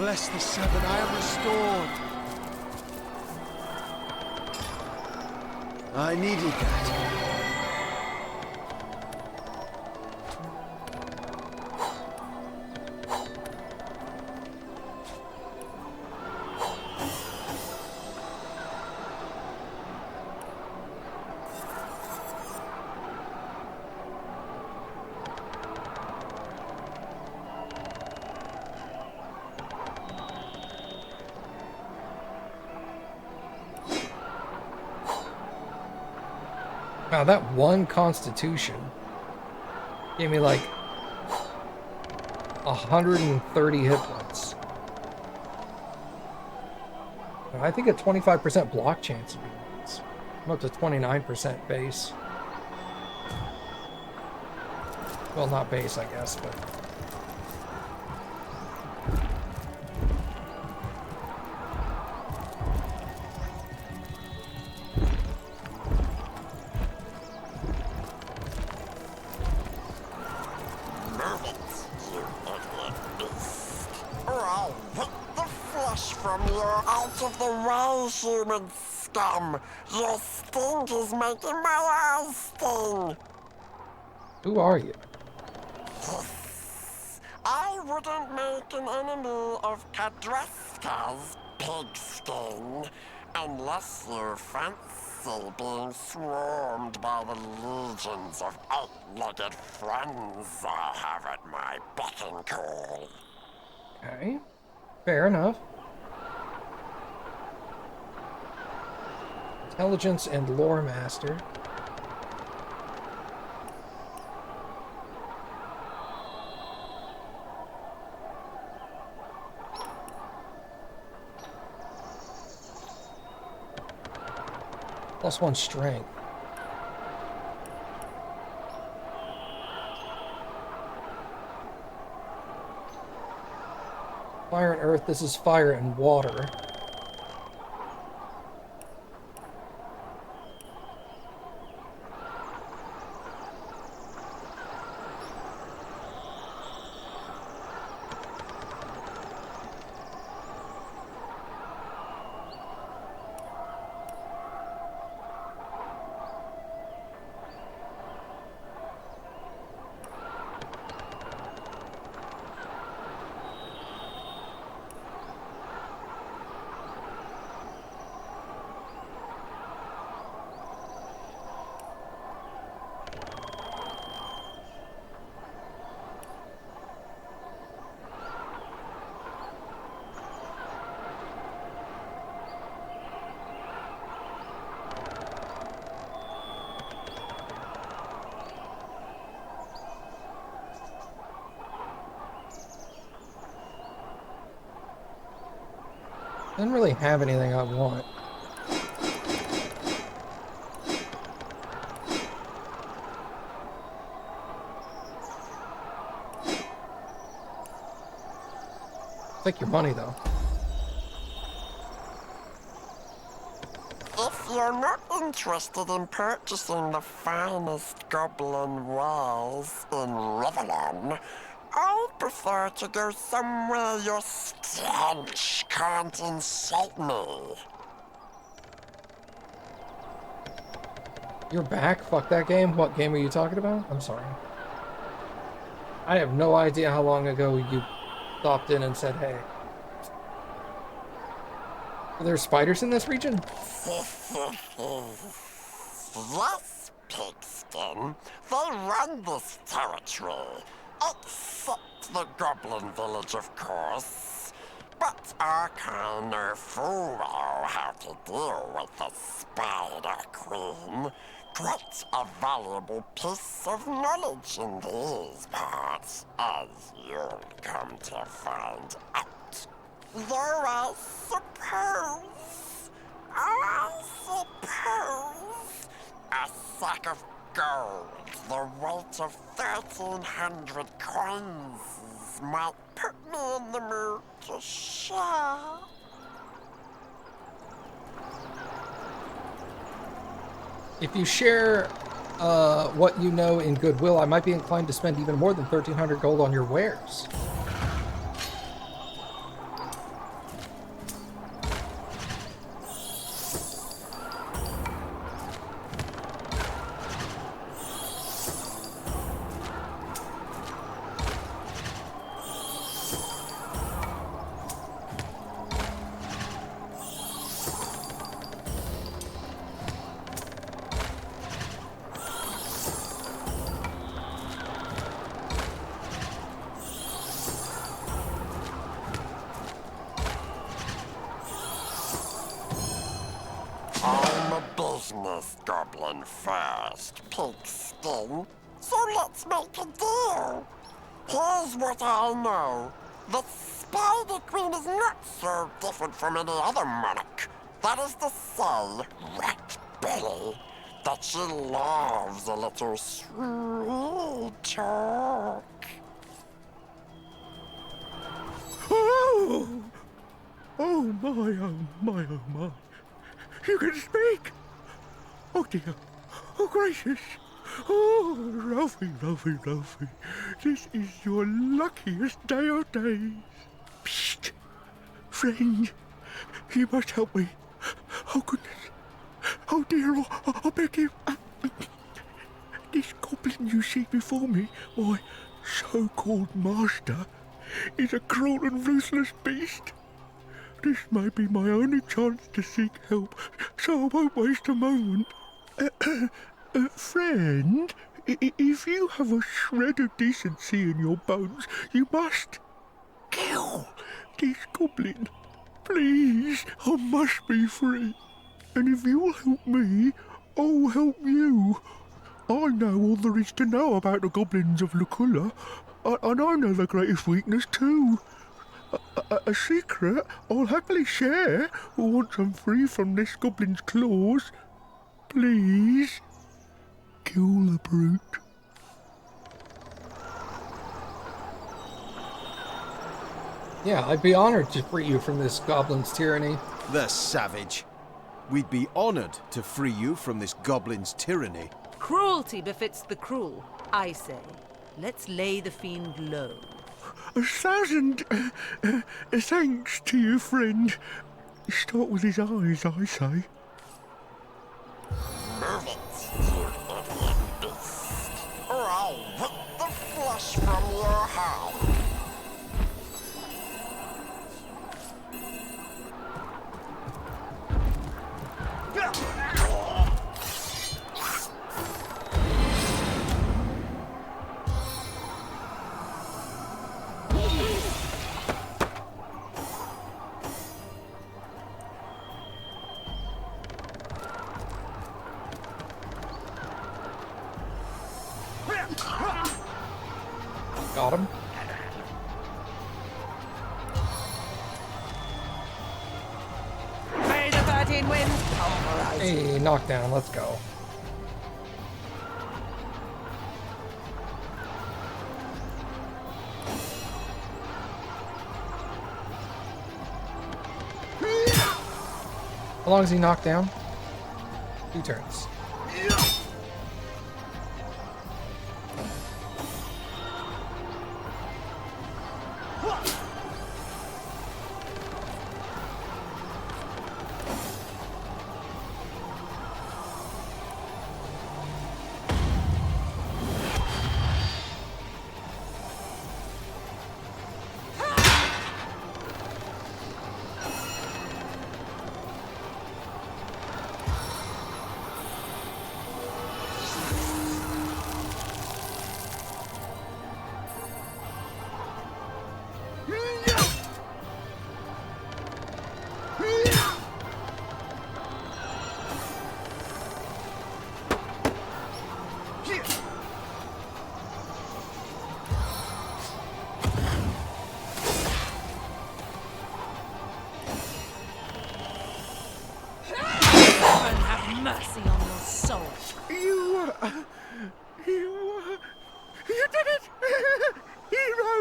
Bless the seven, I am restored. I needed that. Wow, that one constitution gave me like 130 hit points. I think a 25% block chance would be nice. I'm up to 29% base. Well, not base, I guess, but... Of the way, human scum! Your stink is making my eyes sting! Who are you? I wouldn't make an enemy of Kadreska's pigskin unless you fancy being swarmed by the legions of eight-legged friends I have at my beck and call. Okay, fair enough. Intelligence and lore master. +1 strength. Fire and earth, this is fire and water. I didn't really have anything I want. Take your money, though. If you're not interested in purchasing the finest goblin wares in Rivellon, I'd prefer to go somewhere your stench can't insult me. You're back? Fuck that game? What game are you talking about? I'm sorry. I have no idea how long ago you stopped in and said, hey. Are there spiders in this region? Yes, Pigskin. They run this territory. Except the Goblin Village, of course. But I can no fool know how to deal with the Spider Queen. Quite a valuable piece of knowledge in these parts, as you'll come to find out. Though I suppose, a sack of gold, the weight of 1,300 coins, might put me in the mood to share. If you share what you know in goodwill, I might be inclined to spend even more than 1,300 gold on your wares. poisonous goblin first, pigskin. So let's make a deal. Here's what I know. The Spider Queen is not so different from any other monarch. That is to say, Rat Belly, that she loves a little sweet talk. Oh! Oh my, oh my, oh my. You can speak! Oh dear. Oh gracious. Oh, Ralphie, Ralphie, Ralphie. This is your luckiest day of days. Psst! Friend, you must help me. Oh goodness. Oh dear, I beg you. This goblin you see before me, my so-called master, is a cruel and ruthless beast. This may be my only chance to seek help, so I won't waste a moment. Friend, if you have a shred of decency in your bones, you must kill this goblin. Please, I must be free. And if you'll help me, I'll help you. I know all there is to know about the goblins of Luculla, and I know their greatest weakness too. A secret I'll happily share once I'm free from this goblin's claws. Please, kill the brute. Yeah, I'd be honored to free you from this goblin's tyranny. The savage. We'd be honored to free you from this goblin's tyranny. Cruelty befits the cruel, I say. Let's lay the fiend low. 1,000 thanks to you, friend. Start with his eyes, I say. Move it, you idiot beast, or I'll rip the flesh from your hide. Got him. May the 13 winds pulverize. Hey, knockdown, let's go. How long is he knocked down? 2 turns. Mercy on your soul. You did it! Hero,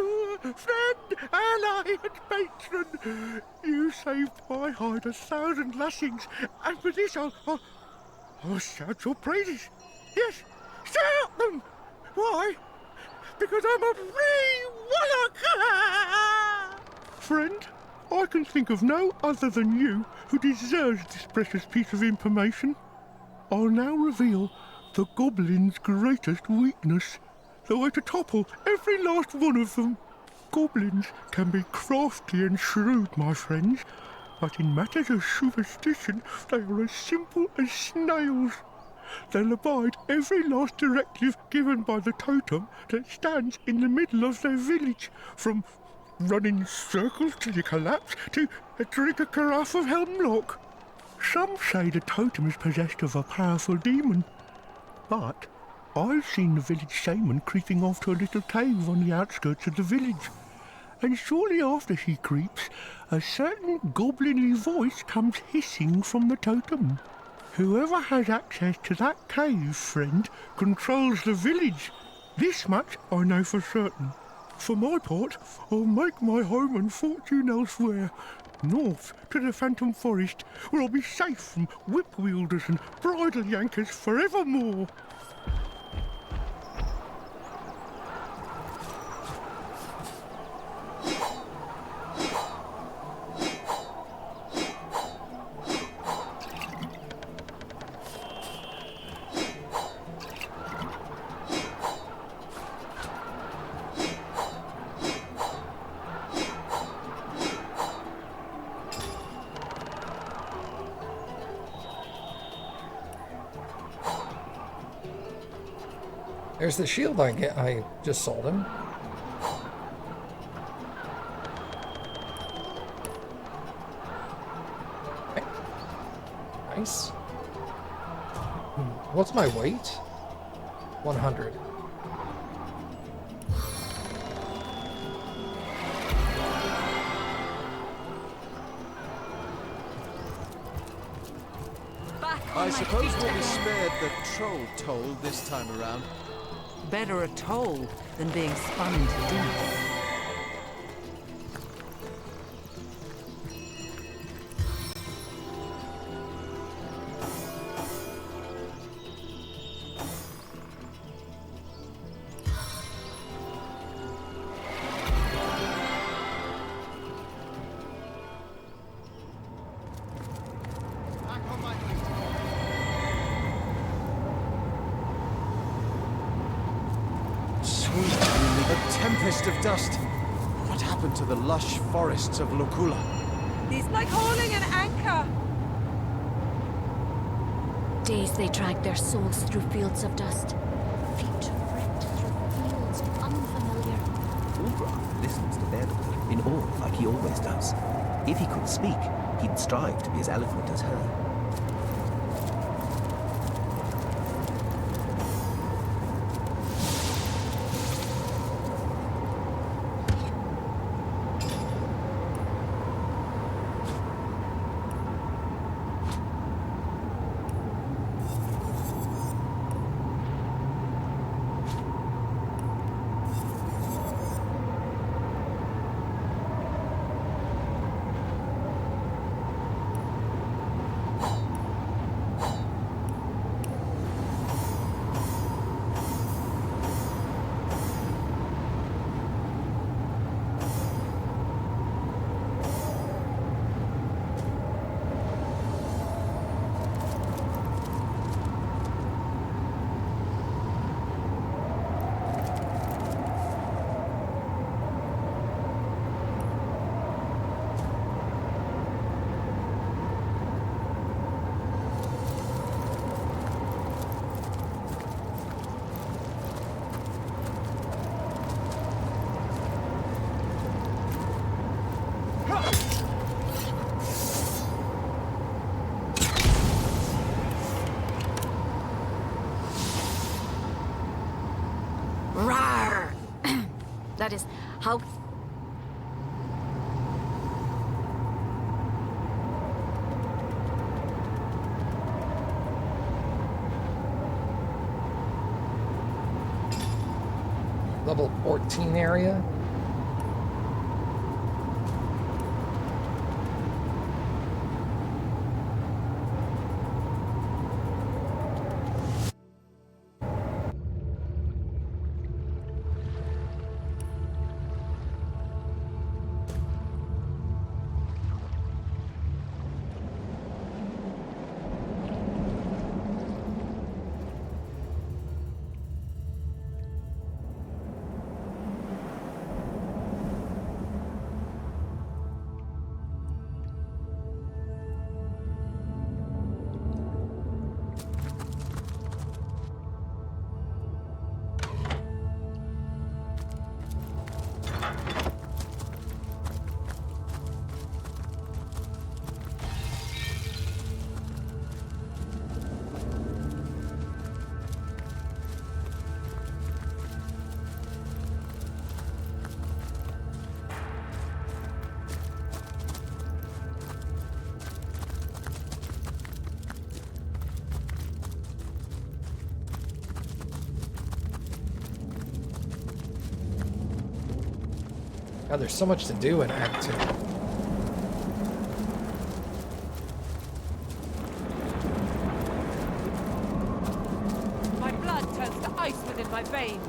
friend, ally, and patron! You saved my hide 1,000 lashings, and for this I'll shout your praises. Yes, shout them! Why? Because I'm a free warlock! Friend, I can think of no other than you who deserves this precious piece of information. I'll now reveal the goblin's greatest weakness, the way to topple every last one of them. Goblins can be crafty and shrewd, my friends, but in matters of superstition, they are as simple as snails. They'll abide every last directive given by the totem that stands in the middle of their village, from run in circles till you collapse to drink a carafe of hemlock. Some say the totem is possessed of a powerful demon, but I've seen the village shaman creeping off to a little cave on the outskirts of the village. And shortly after she creeps, a certain goblinly voice comes hissing from the totem. Whoever has access to that cave, friend, controls the village. This much I know for certain. For my part, I'll make my home and fortune elsewhere, north to the Phantom Forest, where I'll be safe from whip wielders and bridle yankers forevermore. There's the shield I just sold him. Okay. Nice. What's my weight? 100. I suppose we'll be spared the troll toll this time around. Better a toll than being spun into death. Tempest of dust. What happened to the lush forests of Locula? He's like holding an anchor. Days they drag their souls through fields of dust. Feet wrecked through fields unfamiliar. Ulbra listens to Beowulf in awe like he always does. If he could speak, he'd strive to be as eloquent as her. Rawr! That is how... Level 14 area. God, there's so much to do in Act 2. My blood turns to ice within my veins.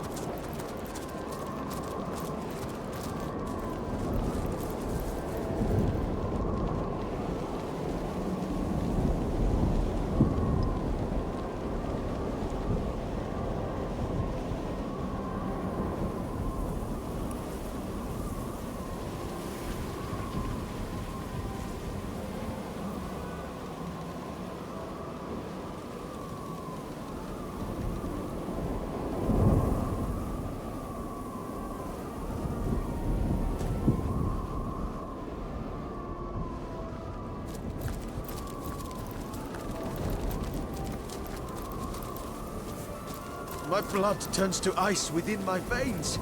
My blood turns to ice within my veins.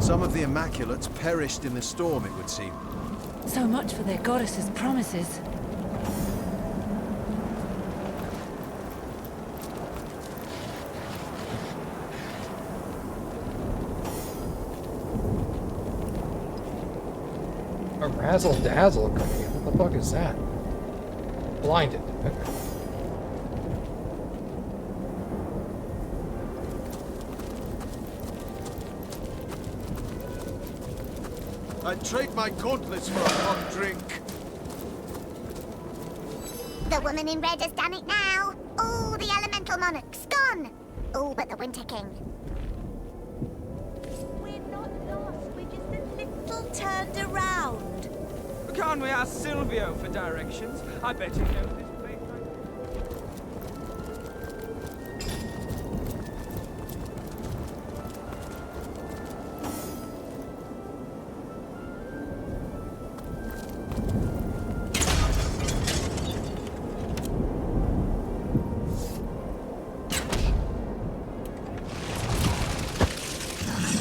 Some of the Immaculates perished in the storm, it would seem. So much for their goddess's promises. A razzle-dazzle cookie. What the fuck is that? Blinded. Okay. I'd trade my gauntlets for a hot drink. The woman in red has done it now. All the elemental monarchs gone. All but the Winter King. We're not lost. We're just a little turned around. Can't we ask Silvio for directions? I bet he knows this place.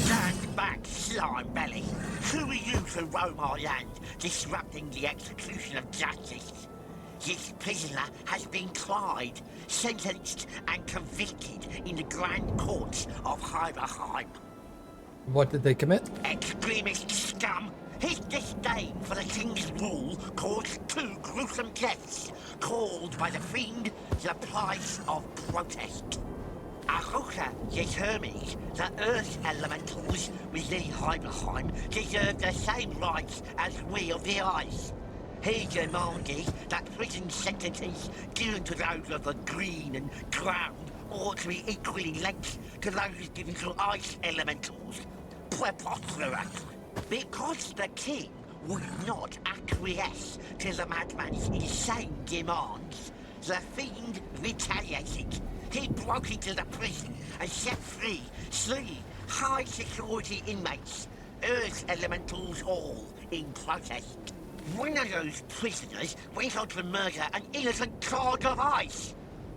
Stand back, slime belly. Who are you to roam our land, disrupting the execution of justice? This prisoner has been tried, sentenced, and convicted in the Grand Courts of Heimerheim. What did they commit? Extremist scum! His disdain for the king's rule caused 2 gruesome deaths, called by the fiend the price of protest. Ahuka yet Hermes, the earth elementals within Heimerheim deserve the same rights as we of the ice. He demanded that prison sentences given to those of the green and ground ought to be equally length to those given to ice elementals. Preposterous! Because the king would not acquiesce to the madman's insane demands, the fiend retaliated. He broke into the prison and set free 3 high-security inmates, earth elementals all, in protest. One of those prisoners went on to murder an innocent god of ice.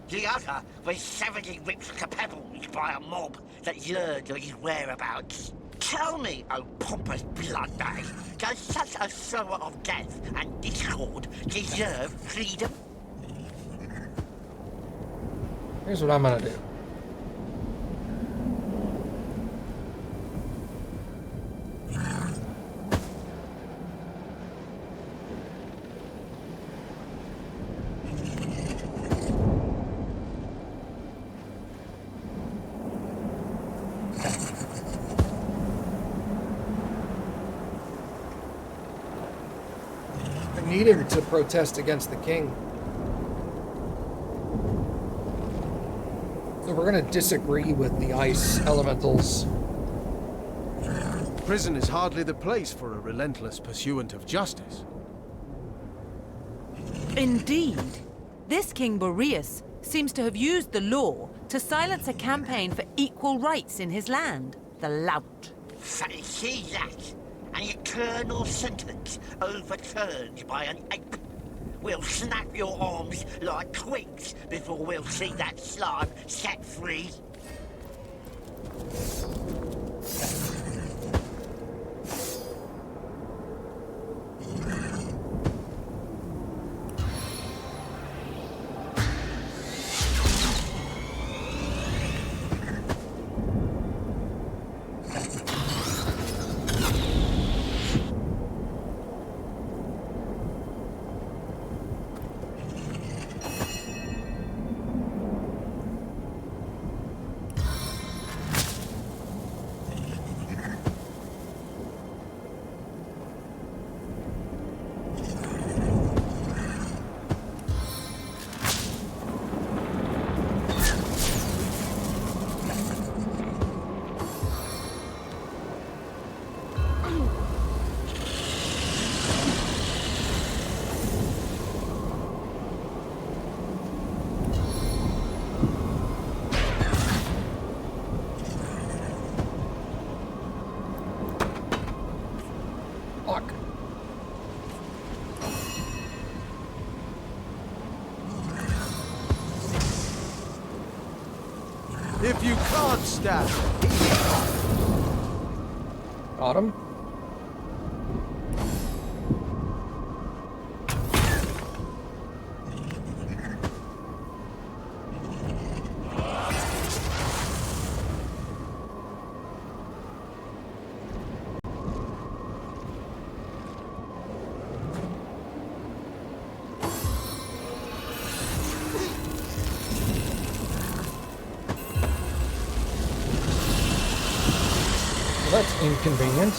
The other was savagely ripped to pebbles by a mob that yearned on his whereabouts. Tell me, oh pompous bloodbag, does such a sower of death and discord deserve freedom? Here's what I'm gonna do. I needed to protest against the king. So we're gonna disagree with the ice elementals. Prison is hardly the place for a relentless pursuant of justice. Indeed. This King Boreas seems to have used the law to silence a campaign for equal rights in his land. The lout. Fancy that! an eternal sentence overturned by an ape. We'll snap your arms like twigs before we'll see that slime set free. If you can't stab him, Got him. Well, that's inconvenient.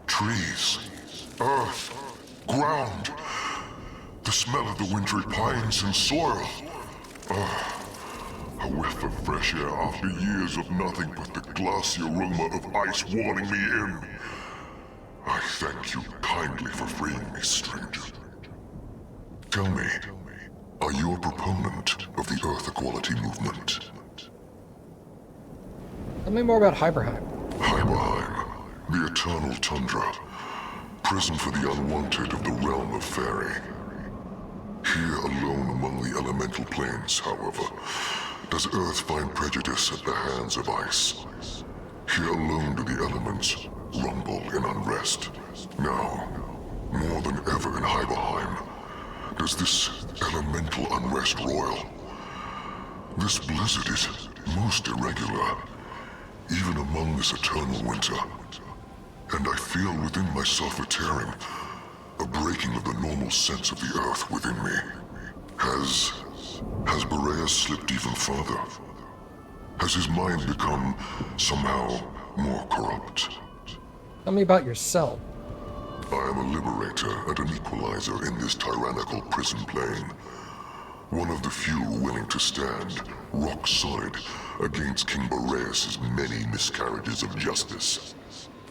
Trees, earth, ground, the smell of the wintry pines and soil. A whiff of fresh air after years of nothing but the glassy aroma of ice warming me in. I thank you kindly for freeing me, stranger. Tell me, are you a proponent of the Earth Equality movement? Tell me more about Hyberheim. Hyberheim, the eternal tundra, prison for the unwanted of the realm of Fairy. Here alone among the elemental planes, however, does Earth find prejudice at the hands of ice. Here alone do the elements rumble in unrest. Now, more than ever in Hyberheim, does this elemental unrest roil. This blizzard is most irregular, even among this eternal winter. And I feel within myself a tearing, a breaking of the normal sense of the earth within me. Has Boreas slipped even further? Has his mind become somehow more corrupt? Tell me about yourself. I am a liberator and an equalizer in this tyrannical prison plane. One of the few willing to stand, rock solid, against King Boreas' many miscarriages of justice.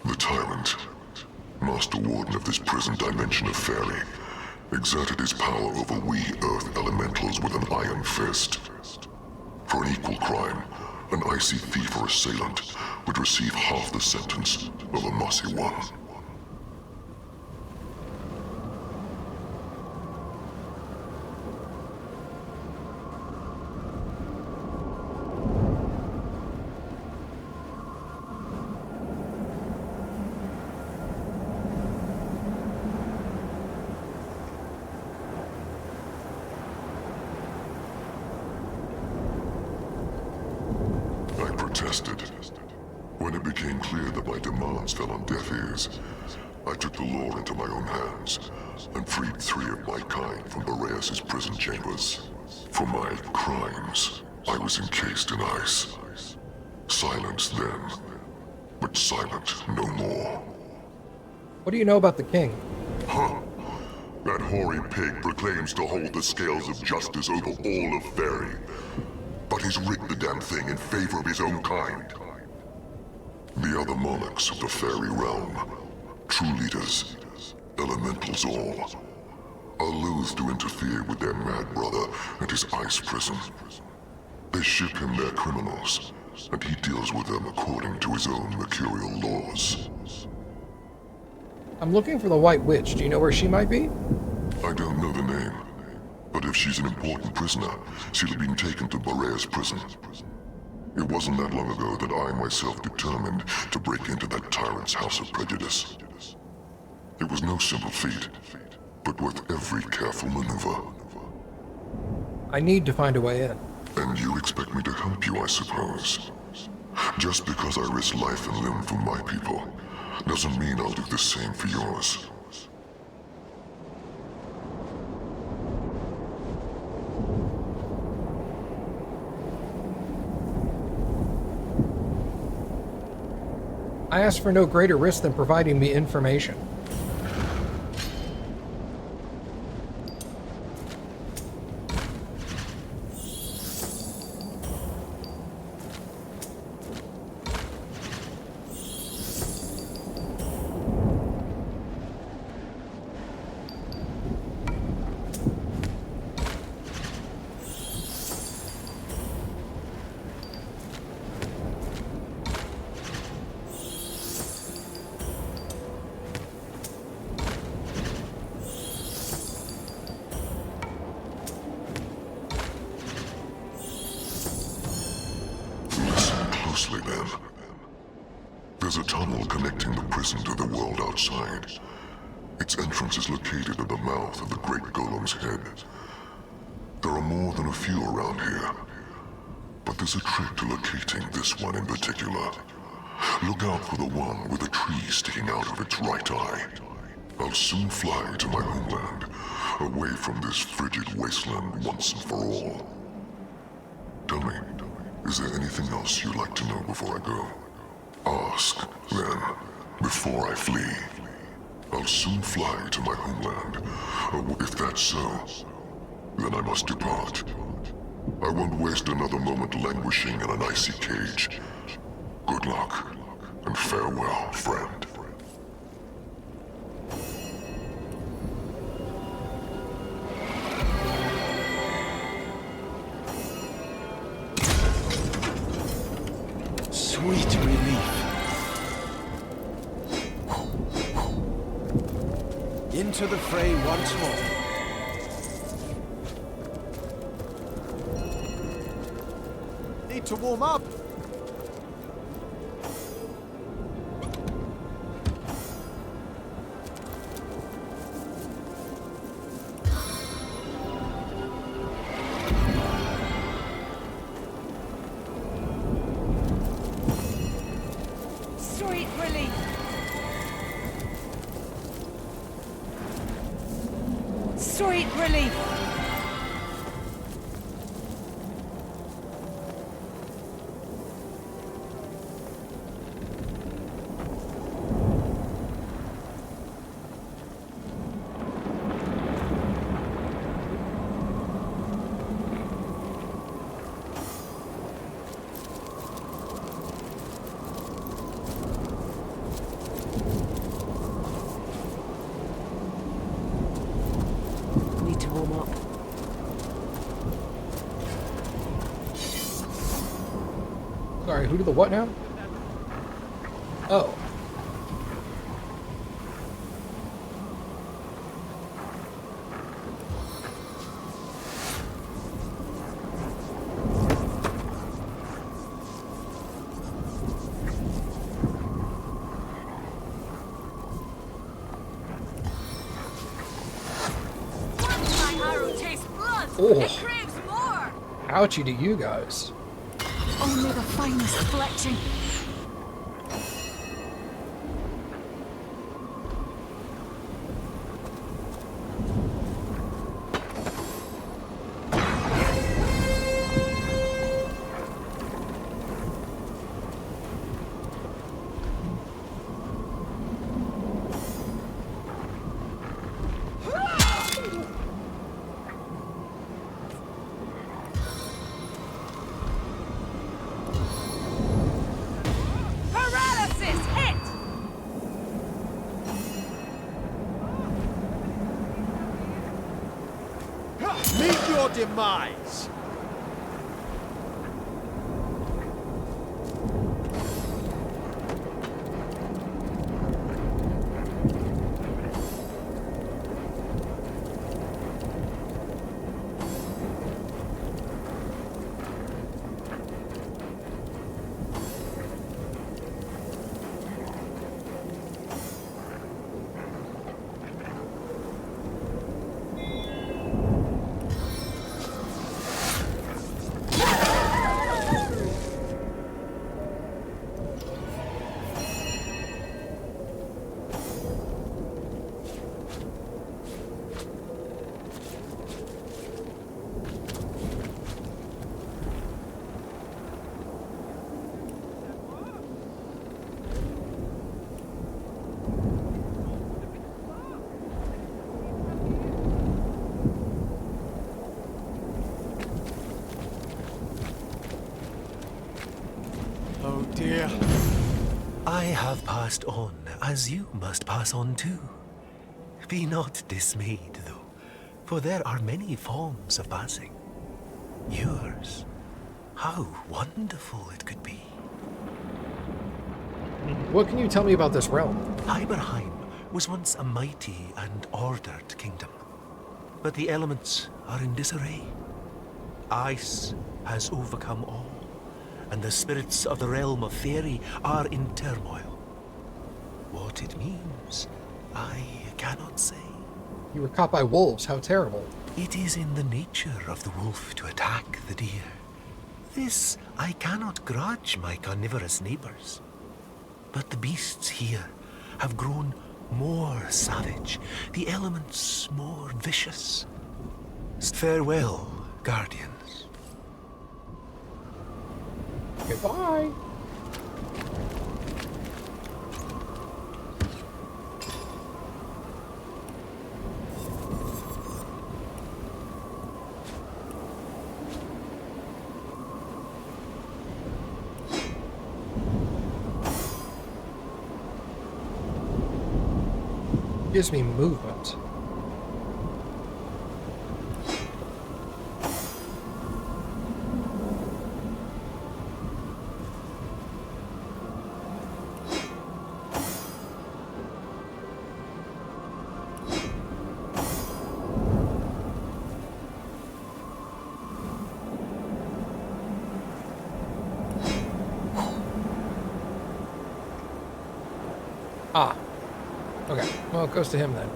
The tyrant, master warden of this prison dimension of Fairy, exerted his power over we Earth elementals with an iron fist. For an equal crime, an icy thief or assailant would receive half the sentence of a mossy one. protested. When it became clear that my demands fell on deaf ears, I took the law into my own hands and freed 3 of my kind from Boreas' prison chambers. For my crimes, I was encased in ice. Silenced then, but silent no more. What do you know about the king? Huh. That hoary pig proclaims to hold the scales of justice over all of Fairy. But he's rigged the damn thing in favor of his own kind. The other monarchs of the Fairy realm, true leaders, elementals all, are loath to interfere with their mad brother and his ice prison. They ship him their criminals, and he deals with them according to his own mercurial laws. I'm looking for the White Witch. Do you know where she might be? I don't know the name, but if she's an important prisoner, she'll have been taken to Boreas prison. It wasn't that long ago that I myself determined to break into that tyrant's house of prejudice. It was no simple feat, but worth every careful maneuver. I need to find a way in. And you expect me to help you, I suppose? Just because I risk life and limb for my people, doesn't mean I'll do the same for yours. I asked for no greater risk than providing me information. Then. There's a tunnel connecting the prison to the world outside. Its entrance is located at the mouth of the Great Golem's head. There are more than a few around here, but there's a trick to locating this one in particular. Look out for the one with a tree sticking out of its right eye. I'll soon fly to my homeland, away from this frigid wasteland once and for all. Tell me, is there anything else you'd like to know before I go? Ask, then, before I flee. I'll soon fly to my homeland. If that's so, then I must depart. I won't waste another moment languishing in an icy cage. Good luck, and farewell, friend. Sweet relief. Into the fray once more. Need to warm up. Sweet relief. Sorry, who did the what now? Oh. My arrow tastes blood. Oh. It craves more. Ouchie to you guys. Only the finest fletching. Paralysis hit! Meet your demise! Oh dear. I have passed on, as you must pass on too. Be not dismayed, though, for there are many forms of passing. Yours, how wonderful it could be. What can you tell me about this realm? Hyberheim was once a mighty and ordered kingdom, but the elements are in disarray. Ice has overcome all, and the spirits of the realm of Fairy are in turmoil. What it means, I cannot say. You were caught by wolves. How terrible. It is in the nature of the wolf to attack the deer. This I cannot grudge my carnivorous neighbors. But the beasts here have grown more savage, the elements more vicious. Farewell, guardians. Goodbye. Gives me movement. Ah. Okay. Well, it goes to him then.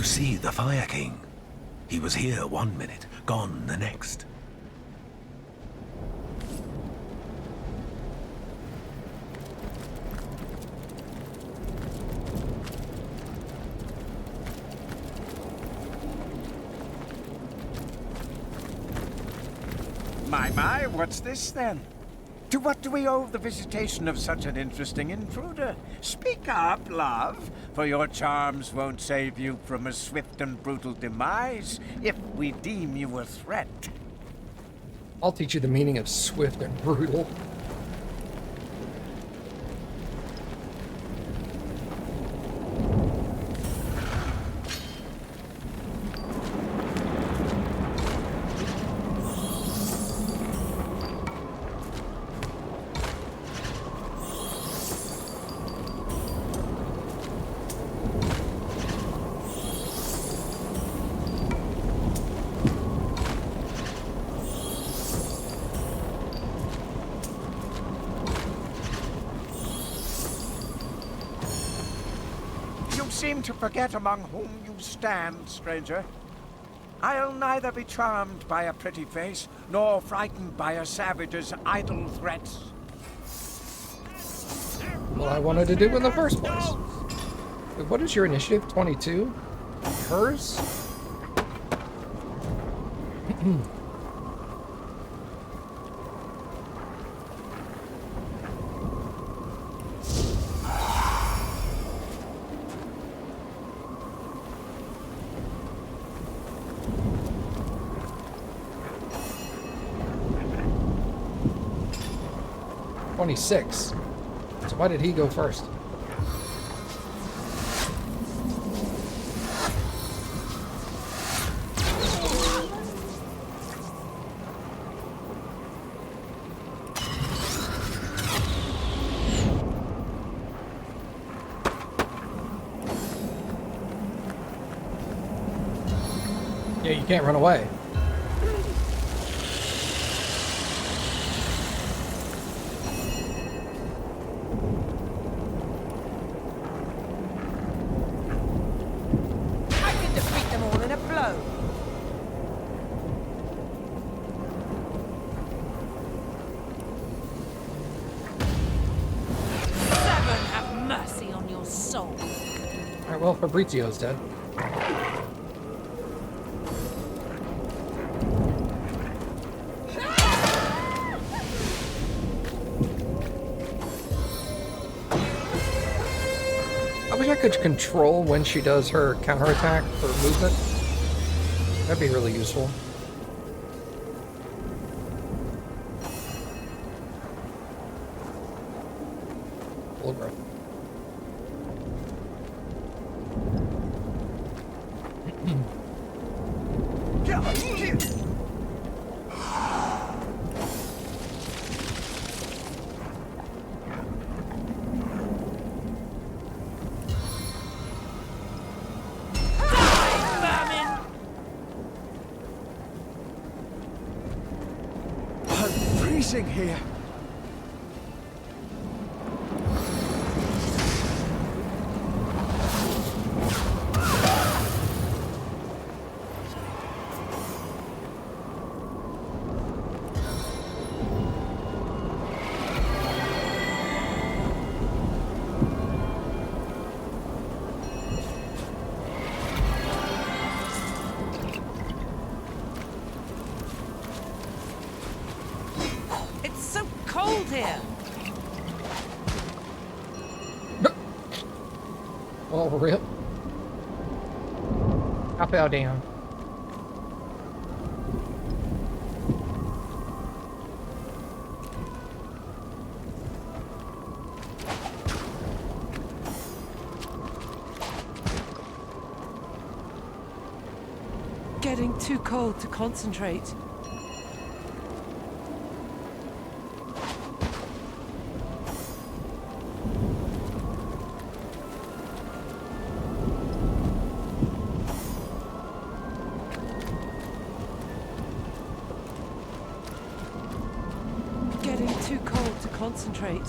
You see the Fire King. He was here one minute, gone the next. My, what's this then? To what do we owe the visitation of such an interesting intruder? Speak up, love, for your charms won't save you from a swift and brutal demise if we deem you a threat. I'll teach you the meaning of swift and brutal. Seem to forget among whom you stand, stranger. I'll neither be charmed by a pretty face, nor frightened by a savage's idle threats. What I wanted to do in the first place. Wait, what is your initiative? 22? Hers? So why did he go first? Yeah, you can't run away. Well, Fabrizio's dead. I wish I could control when she does her counterattack for movement. That'd be really useful. Full growth. Here. Here. Oh, rip. I fell down. Getting too cold to concentrate. Concentrate.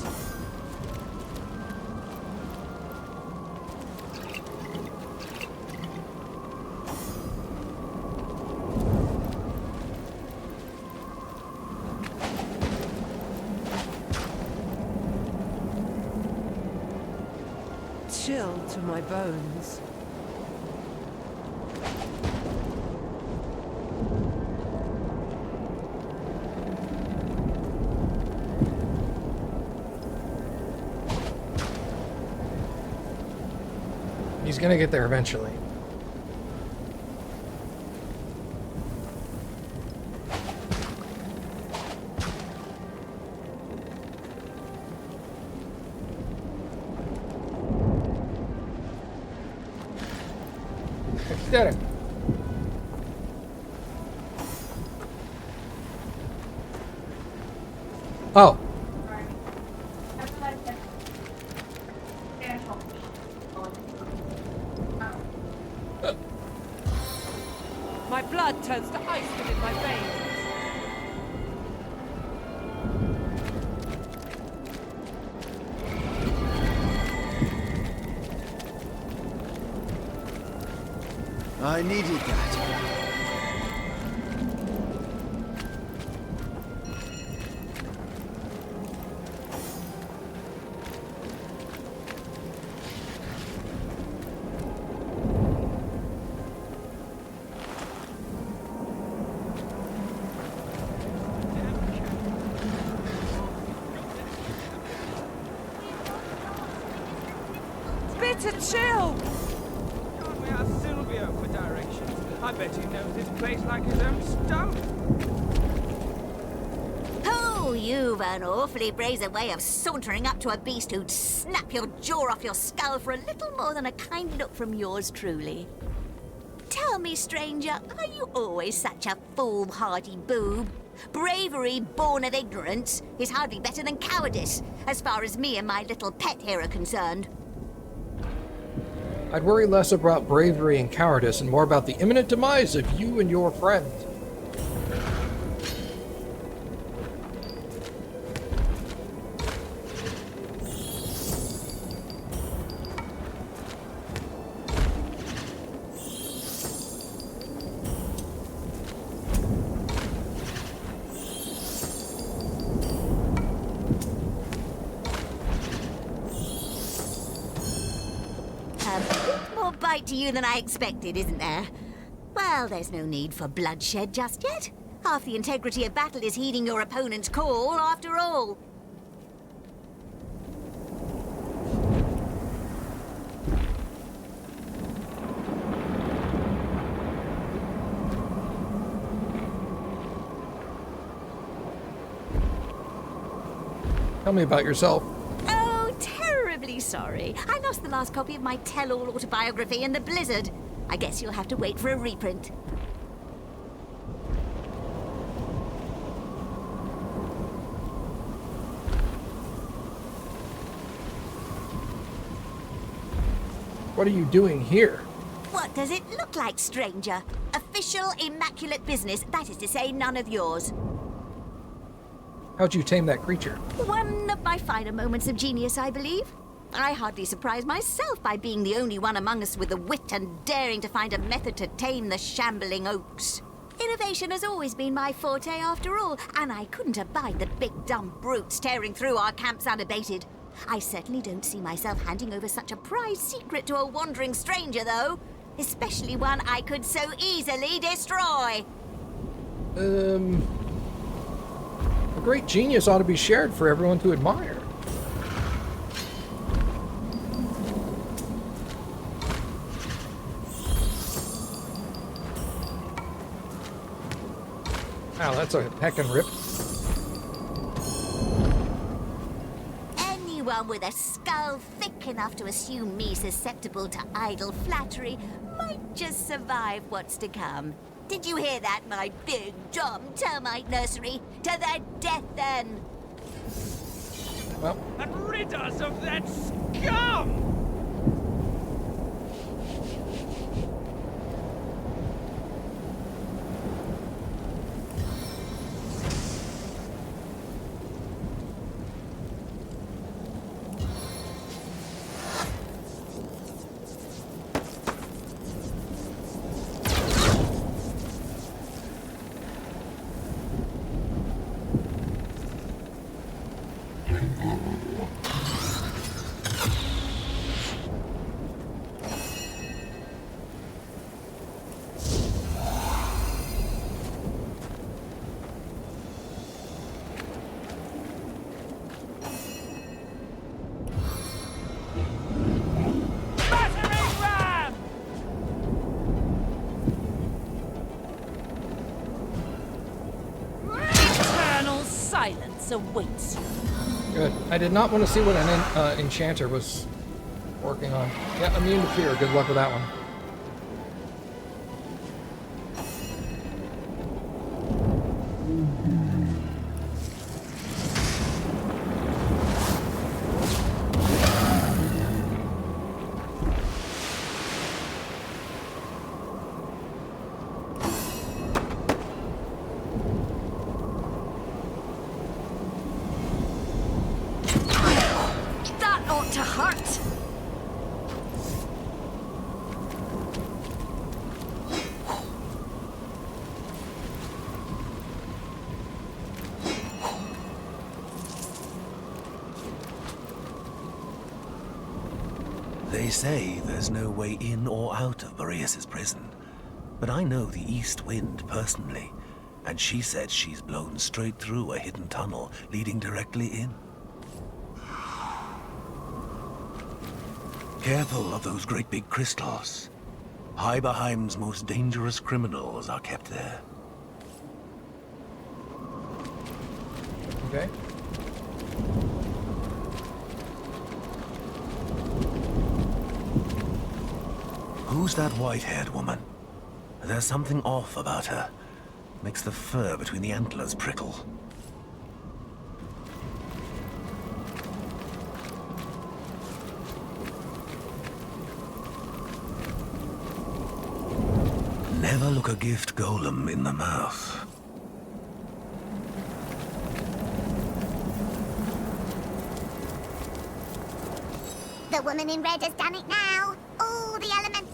chill to my bones. He's gonna get there eventually. Did it. Oh. My blood turns to ice within my veins. I needed that. Bitter chill! Can't we ask Silvio for directions? I bet he knows this place like his own stone. Oh, you've an awfully brazen way of sauntering up to a beast who'd snap your jaw off your skull for a little more than a kind look from yours truly. Tell me, stranger, are you always such a foolhardy boob? Bravery born of ignorance is hardly better than cowardice, as far as me and my little pet here are concerned. I'd worry less about bravery and cowardice and more about the imminent demise of you and your friend. Bite to you than I expected, isn't there? Well, there's no need for bloodshed just yet. Half the integrity of battle is heeding your opponent's call, after all. Tell me about yourself. Sorry. I lost the last copy of my tell-all autobiography in the blizzard. I guess you'll have to wait for a reprint. What are you doing here? What does it look like, stranger? Official, immaculate business, that is to say, none of yours. How'd you tame that creature? One of my finer moments of genius, I believe. I hardly surprise myself by being the only one among us with the wit and daring to find a method to tame the shambling oaks. Innovation has always been my forte after all, and I couldn't abide the big dumb brutes tearing through our camps unabated. I certainly don't see myself handing over such a prized secret to a wandering stranger, though. Especially one I could so easily destroy. A great genius ought to be shared for everyone to admire. Wow, that's a heckin' rip. Anyone with a skull thick enough to assume me susceptible to idle flattery might just survive what's to come. Did you hear that, my big, dumb termite nursery? To the death, then! Well... And rid us of that scum! awaits you. Good. I did not want to see what an enchanter was working on. Yeah, immune to fear. Good luck with that one. That ought to hurt. They say there's no way in or out of Boreas's prison, but I know the East Wind personally, and she said she's blown straight through a hidden tunnel leading directly in. Careful of those great big crystals. Heiberheim's most dangerous criminals are kept there. Okay. Who's that white-haired woman? There's something off about her. Makes the fur between the antlers prickle. Never look a gift golem in the mouth. The woman in red has done it now. All the elements.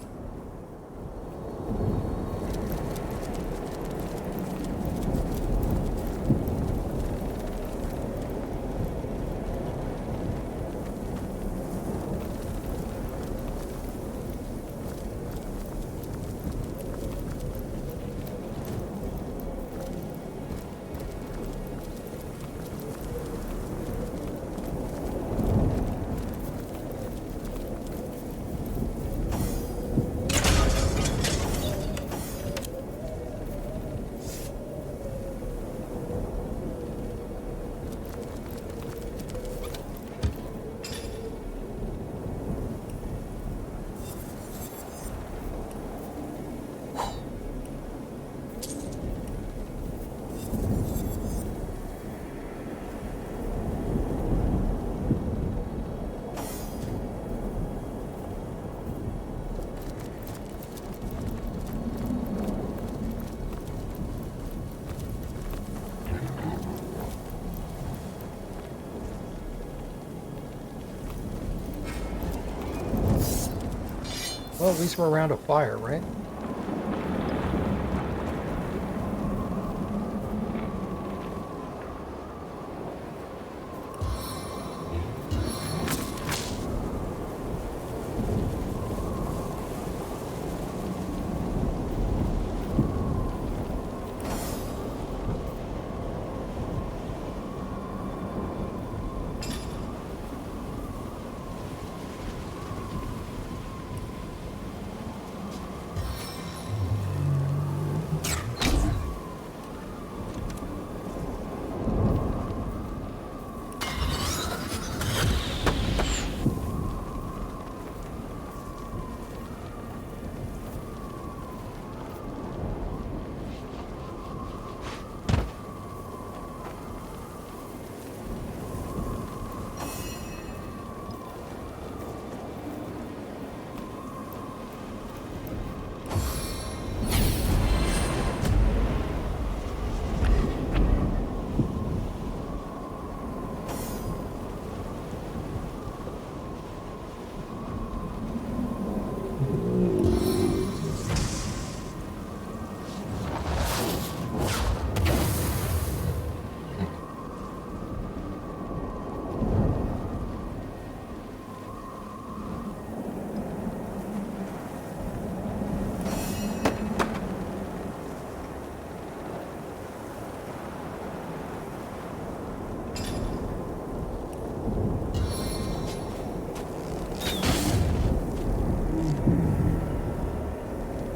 Well, at least we're around a fire, right?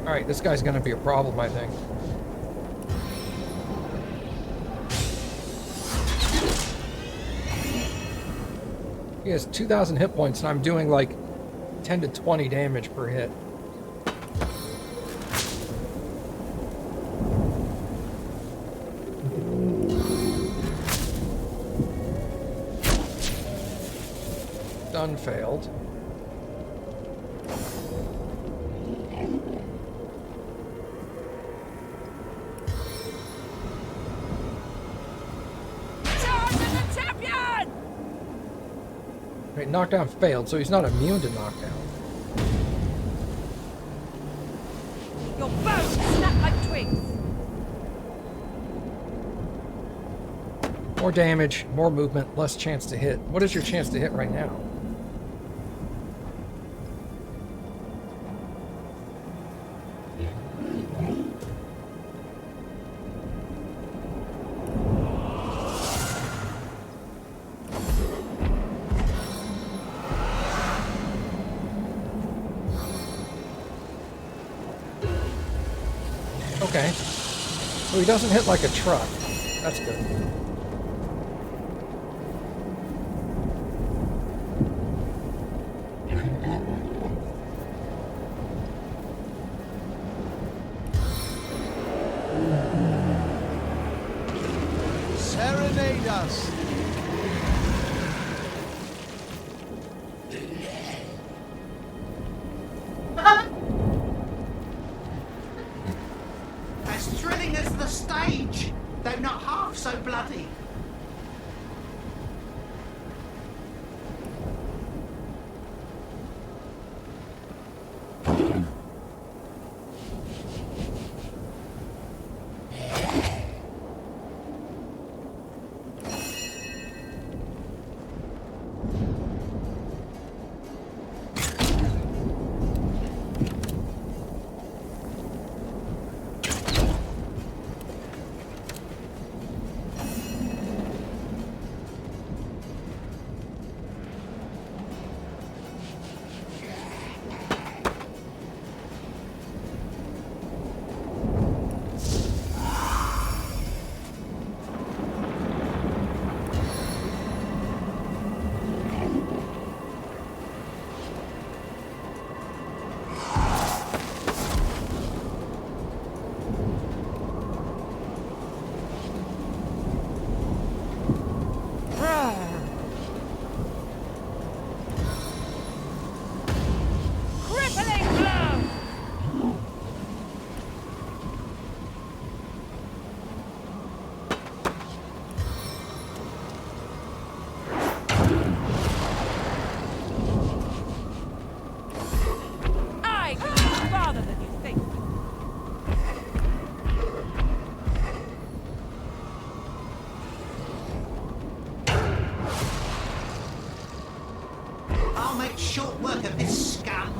Alright, this guy's gonna be a problem, I think. He has 2,000 hit points, and I'm doing like 10 to 20 damage per hit. Stun failed. Right, knockdown failed, so he's not immune to knockdown. Your bones snap like twigs. More damage, more movement, less chance to hit. What is your chance to hit right now? Okay. So he doesn't hit like a truck. That's good. Serenade us. As thrilling as the stage, though not half so bloody. I'll make short work of this scum.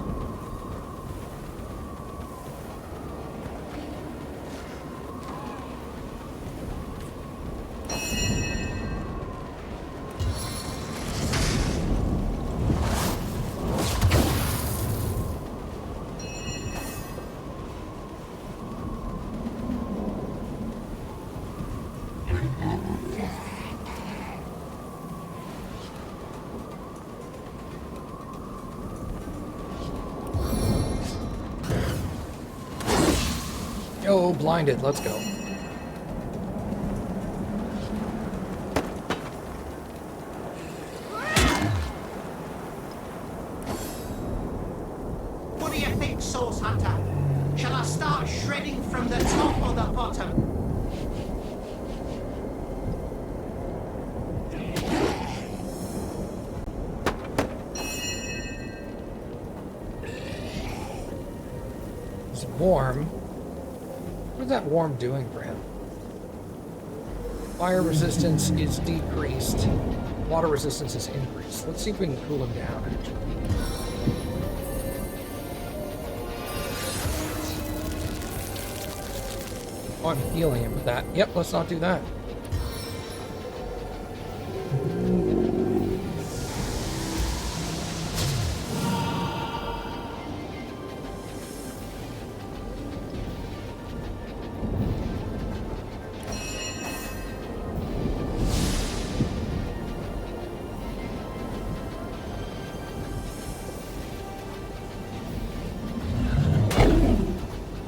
Yo, blinded. Let's go. What do you think, Source Hunter? Shall I start shredding from the top or the bottom? It's warm. What is that worm doing for him? Fire resistance is decreased. Water resistance is increased. Let's see if we can cool him down, actually. Oh, I'm healing him with that. Yep, let's not do that.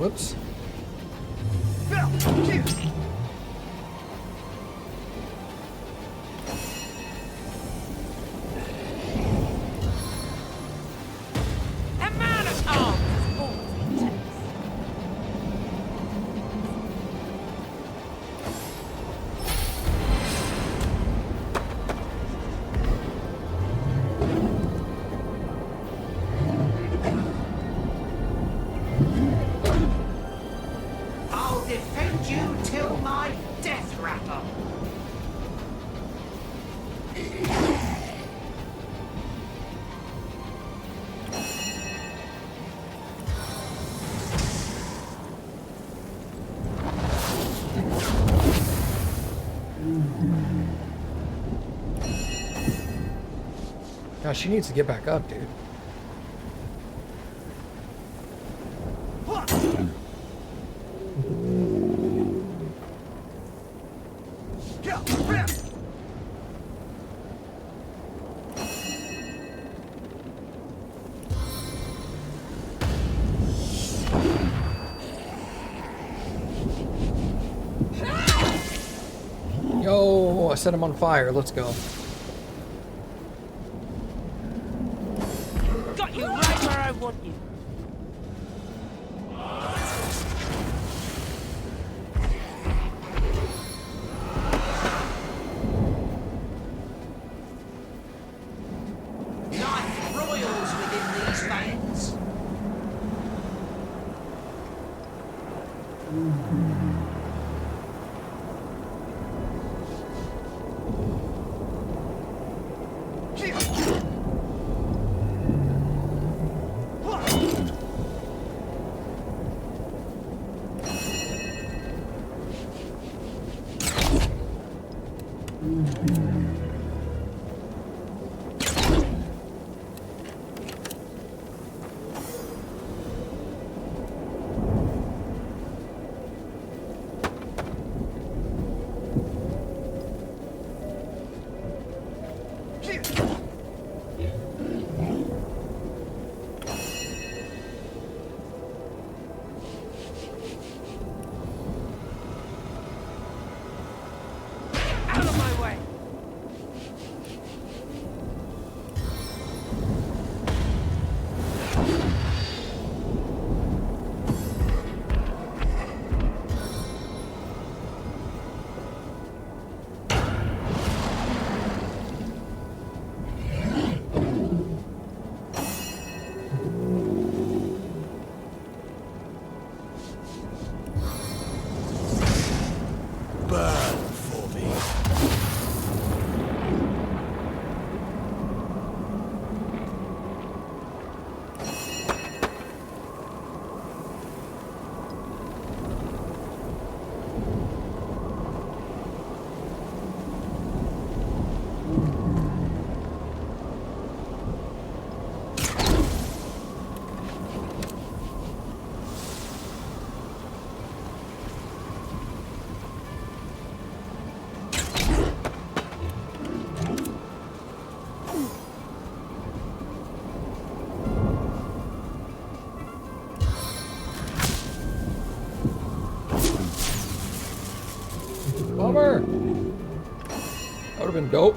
Whoops. A man at arms is all it takes. I'll defend you till my death rattle. Now she needs to get back up, dude. Yo, I set him on fire. Let's go. Got you right where I want you. Life royals within these veins. Out of my way. Burn for me. Bummer. That would have been dope.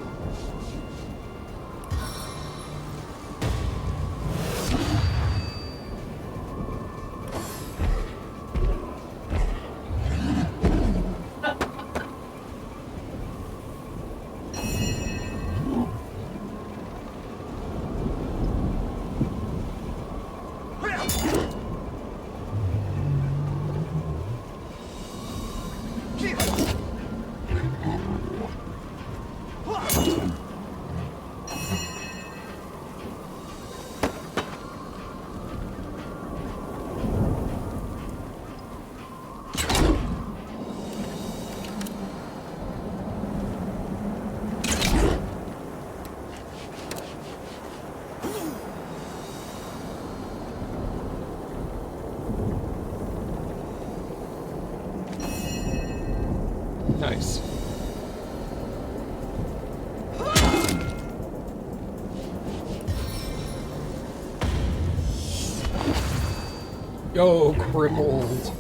Yo, crippled.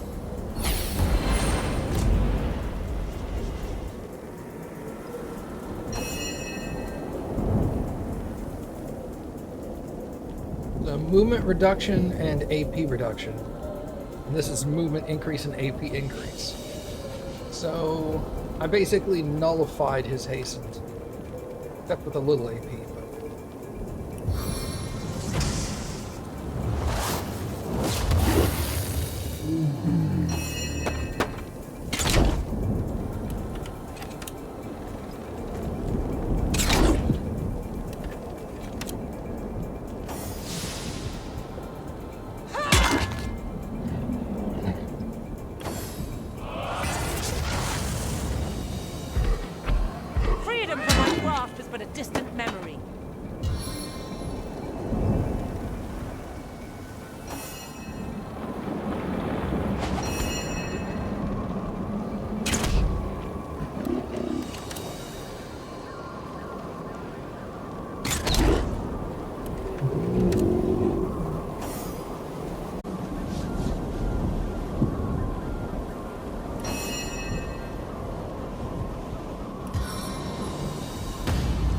The movement reduction and AP reduction. And this is movement increase and AP increase. So I basically nullified his hastened. Except with a little AP. Freedom from my grasp is but a distant memory.